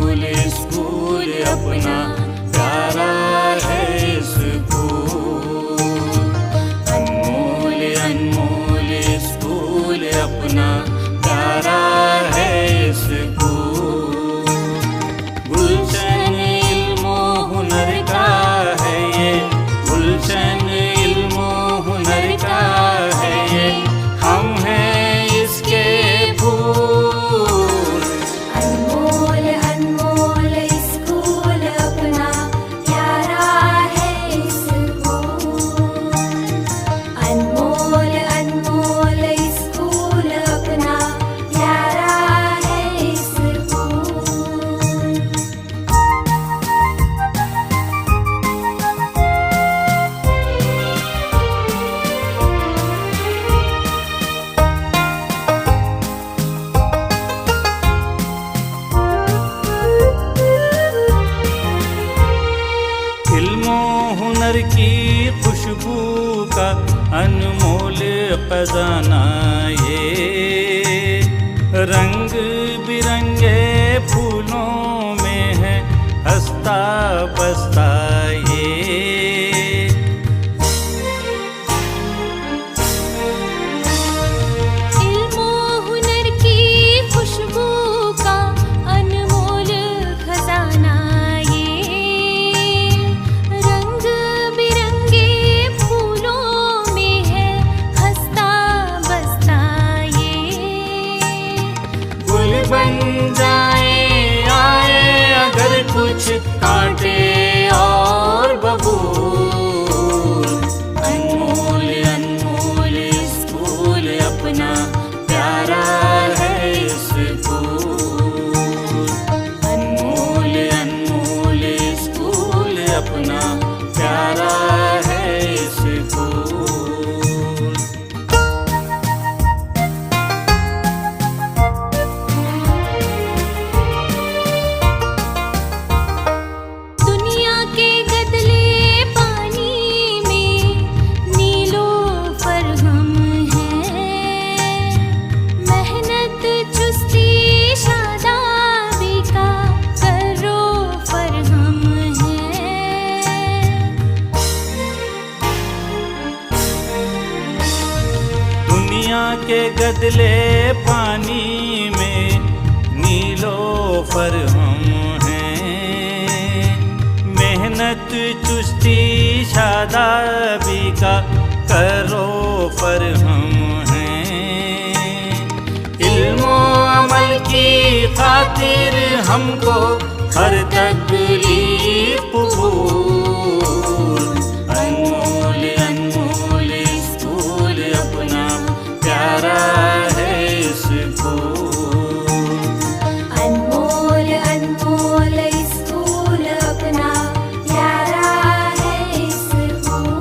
अनमोल school अपना प्यारा है स्कूल। अनमोल अनमोल स्कूल अपना प्यारा है स्कूल। गुलशन इल्मो हुनर का है ये, गुलशन इल्मो हुनर का है ये, हम हैं इसके फूल। अनमोल अनमोल स्कूल अपना प्यारा है स्कूल। अनमोल अनमोल स्कूल अपना प्यारा है स्कूल। इल्मो हुनर की खुशबू का अनमोल खजाना ये, रंग बिरंगे फूलों में है हंसता बसता ये। इल्मो हुनर की खुशबू का अनमोल खजाना ये, रंग बिरंगे फूलों में है हंसता बसता ये। गुल बन जाए आए अगर कुछ कांटे और बबूल। अनमोल अनमोल स्कूल अपना प्यारा है स्कूल। अनमोल अनमोल स्कूल अपना प्यारा है स्कूल। दुनिया के गदले पानी में नीलोफर हम हैं, मेहनत चुस्ती शादाबी का करोफर हम हैं। दुनिया के गदले पानी में नीलोफर हम हैं, मेहनत चुस्ती शादाबी का करोफर हम हैं। इल्मो अमल की खातिर हमको हर तकलीफ भूल। अनमोल अनमोल स्कूल अपना प्यारा है स्कूल। अनमोल अनमोल स्कूल अपना प्यारा है स्कूल।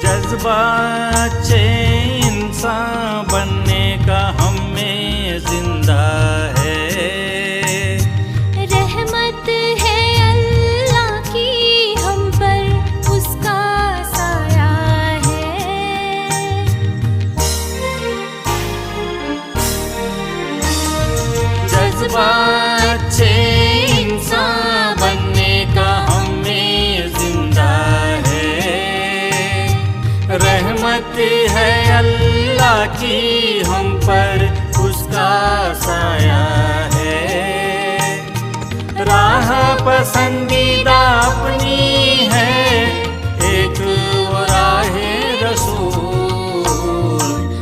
जज्बा अच्छे इंसान बनने का हम में जिंदा है। रहमत है अल्लाह की हम पर उसका साया है। जज्बा अच्छे इंसान बनने का हम में जिंदा है। रहमत है अल्लाह की हम पर उसका साया है। राह पसंदीदा अपनी